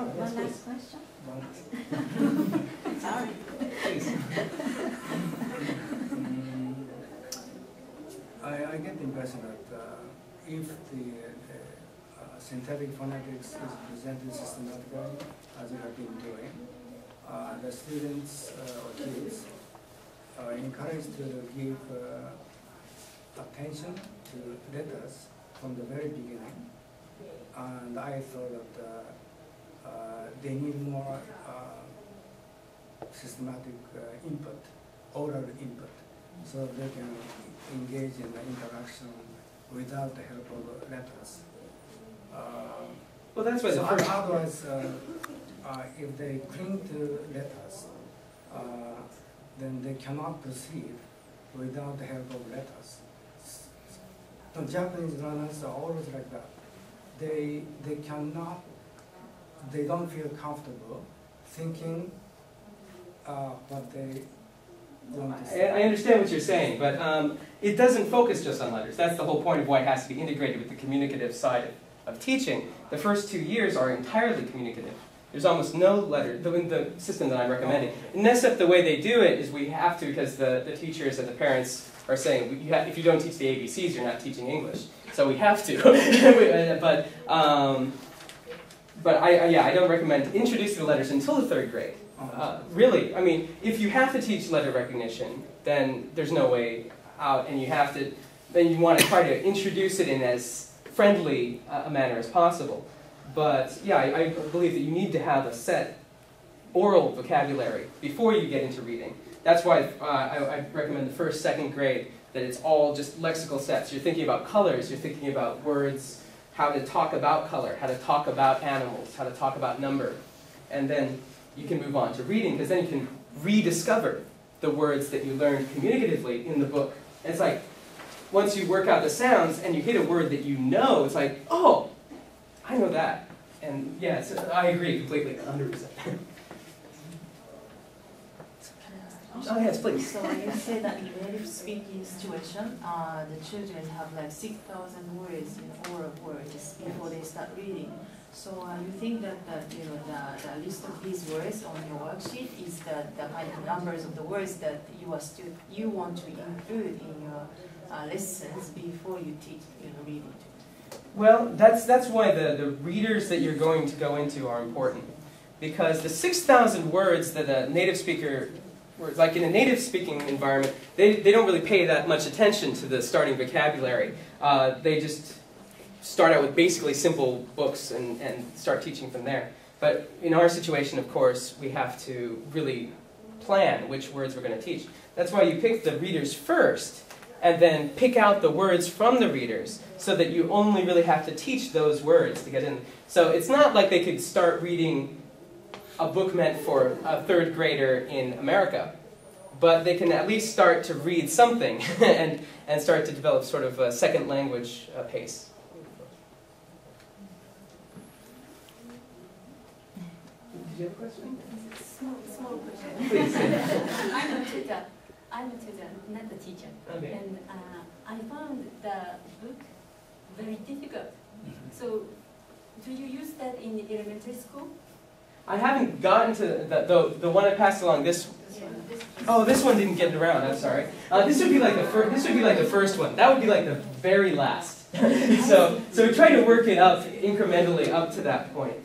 One last question. Sorry. Please. I get the impression that if the synthetic phonetics is presented systematically, as we have been doing, the students or kids are encouraged to give attention to letters from the very beginning. And I thought that they need more systematic input, oral input, so they can engage in the interaction without the help of letters. Well, that's why so the first... otherwise, if they cling to letters, then they cannot proceed without the help of letters. So Japanese learners are always like that. They cannot, they don't feel comfortable thinking what they want to say. I understand what you're saying, but it doesn't focus just on letters. That's the whole point of why it has to be integrated with the communicative side of teaching. The first 2 years are entirely communicative. There's almost no letter, the system that I'm recommending. In NESEP, the way they do it is we have to, because the teachers and the parents are saying, if you don't teach the ABCs, you're not teaching English. So we have to. but I don't recommend introducing the letters until the 3rd grade. Really, I mean, if you have to teach letter recognition, then there's no way out, and then you want to try to introduce it in as friendly a manner as possible. But yeah, I believe that you need to have a set oral vocabulary before you get into reading. That's why I recommend the 1st, 2nd grade, that it's all just lexical sets. You're thinking about colors, you're thinking about words, how to talk about color, how to talk about animals, how to talk about number. And then you can move on to reading, because then you can rediscover the words that you learned communicatively in the book. And it's like, once you work out the sounds and you hit a word that you know, it's like, oh, I know that. And yes, I agree completely, 100%. Oh yes, please. So you say that in native speaking situation, the children have like 6,000 words in oral words before they start reading. So you think that the list of these words on your worksheet is the kind of numbers of the words that you want to include in your lessons before you teach reading? Well, that's why the readers that you're going to go into are important, because the 6,000 words that a native speaker, like in a native speaking environment, they don't really pay that much attention to the starting vocabulary. They just start out with basically simple books and start teaching from there. But in our situation, of course, we have to really plan which words we're going to teach. That's why you pick the readers first, and then pick out the words from the readers, so that you only really have to teach those words to get in. So it's not like they could start reading a book meant for a 3rd grader in America, but they can at least start to read something and start to develop sort of a second language pace. Did you have a question? Small question. Please. I'm a tutor, not a teacher. Okay. And I found the book very difficult. So, do you use that in elementary school? I haven't gotten to the one I passed along. This one didn't get around. I'm sorry. This would be like the first. This would be like the first one. That would be like the very last. so we try to work it up incrementally up to that point.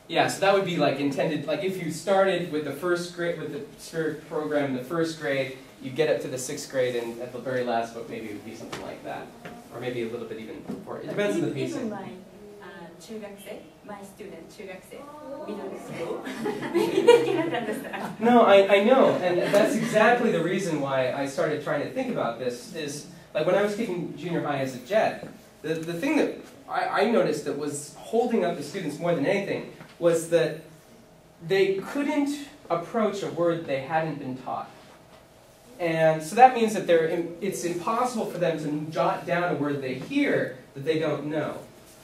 Yeah, so that would be like intended. Like if you started with the 1st grade with the SPHERIC program in the 1st grade, you get up to the 6th grade, and at the very last book, maybe it would be something like that, or maybe a little bit even before. It depends on the pacing. Even my student, 中学生, middle school, maybe they cannot understand. No, I know, and that's exactly the reason why I started trying to think about this. Is like when I was taking junior high as a JET, the thing that I noticed that was holding up the students more than anything was that they couldn't approach a word they hadn't been taught. And so that means that it's impossible for them to jot down a word they hear that they don't know.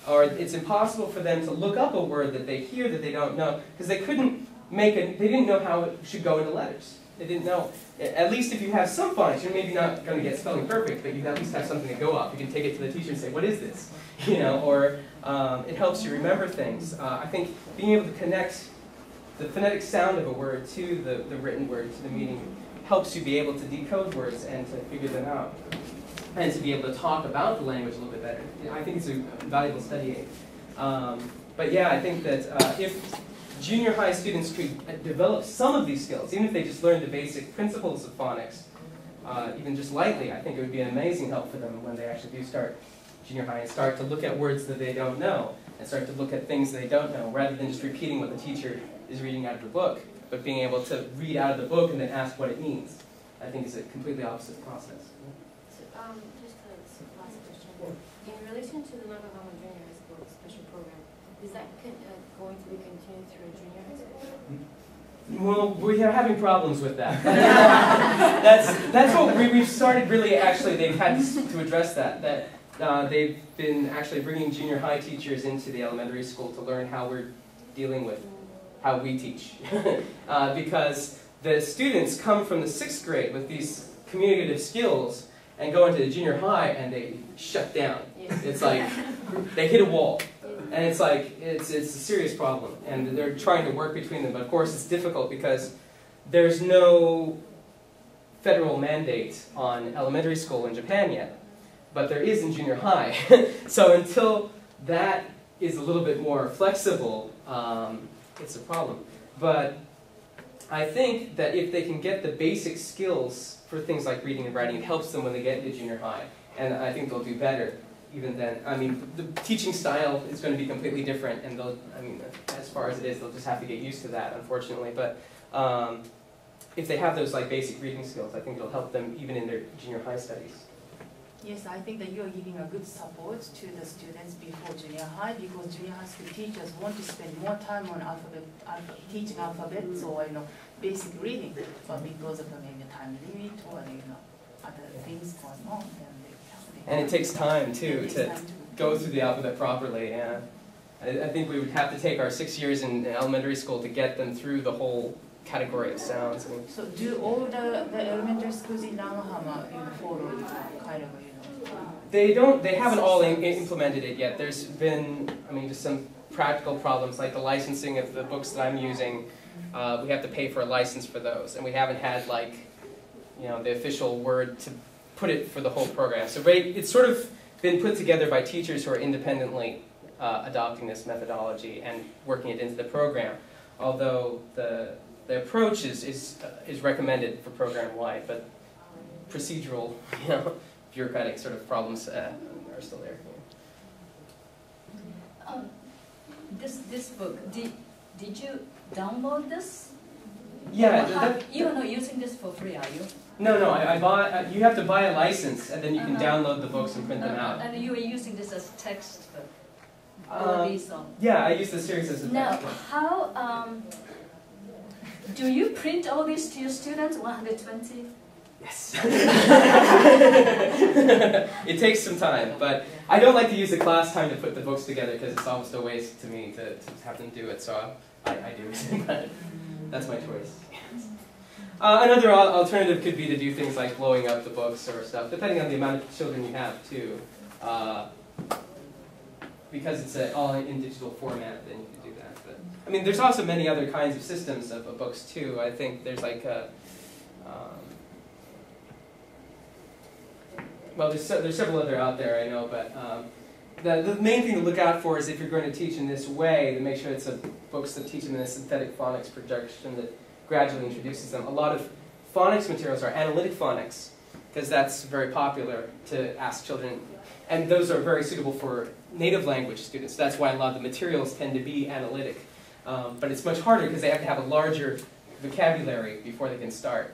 Or it's impossible for them to look up a word that they hear that they don't know, because they didn't know how it should go into letters. They didn't know. At least if you have some phonics, you're maybe not going to get spelling perfect, but you at least have something to go off. You can take it to the teacher and say, what is this? Or It helps you remember things. I think being able to connect the phonetic sound of a word to the written word, to the meaning, helps you be able to decode words and to figure them out, and to be able to talk about the language a little bit better. I think it's a valuable study aid. But yeah, I think that if junior high students could develop some of these skills, even if they just learned the basic principles of phonics, even just lightly, I think it would be an amazing help for them when they actually do start junior high and start to look at words that they don't know, and start to look at things they don't know, rather than just repeating what the teacher is reading out of the book, but being able to read out of the book and then ask what it means. I think is a completely opposite process. So, just a last question. In relation to the Nagahama Junior High School special program, is that going to be continued through junior high school? Well, we are having problems with that. that's what we've started really, actually, they've had to address that. They've been actually bringing junior high teachers into the elementary school to learn how we're dealing with how we teach. Because the students come from the 6th grade with these communicative skills and go into the junior high and they shut down. Yes. It's like they hit a wall. And it's like, it's a serious problem. And they're trying to work between them. But of course it's difficult because there's no federal mandate on elementary school in Japan yet. But there is in junior high. So until that is a little bit more flexible, it's a problem. But I think that if they can get the basic skills for things like reading and writing, it helps them when they get into junior high. And I think they'll do better even then. I mean, the teaching style is going to be completely different, and they'll, I mean, as far as it is, they'll just have to get used to that, unfortunately. But if they have those like basic reading skills, I think it'll help them even in their junior high studies. Yes, I think that you are giving a good support to the students before junior high, because junior high school teachers want to spend more time on teaching alphabets or basic reading, but because of the maybe time limit or other things going on, and it takes time too to go through the alphabet properly. Yeah, I think we would have to take our 6 years in elementary school to get them through the whole category of sounds. I mean, so do all the elementary schools in Nagahama follow kind of They don't. They haven't all implemented it yet. There's been, I mean, just some practical problems like the licensing of the books that I'm using. We have to pay for a license for those, and we haven't had like, the official word to put it for the whole program. So it's sort of been put together by teachers who are independently adopting this methodology and working it into the program. Although the approach is recommended for program-wide, but procedural, bureaucratic sort of problems are still there. This book, did you download this? Yeah. You're not using this for free, are you? No, I bought, you have to buy a license, and then you can download the books and print them out. And you are using this as textbook? Yeah, I use the series as a now, textbook. how, do you print all these to your students, 120? Yes. It takes some time, but I don't like to use the class time to put the books together because it's almost a waste to me to have them do it, so I do. But that's my choice. Another alternative could be to do things like blowing up the books or stuff, depending on the amount of children you have, too. Because it's all in digital format, then you could do that. But I mean, there's also many other kinds of systems of books, too. I think there's like well, there's several other out there, I know, but the main thing to look out for is if you're going to teach in this way, to make sure it's books that teach them in a synthetic phonics projection that gradually introduces them. A lot of phonics materials are analytic phonics, because that's very popular to ask children, and those are very suitable for native language students. That's why a lot of the materials tend to be analytic. But it's much harder because they have to have a larger vocabulary before they can start.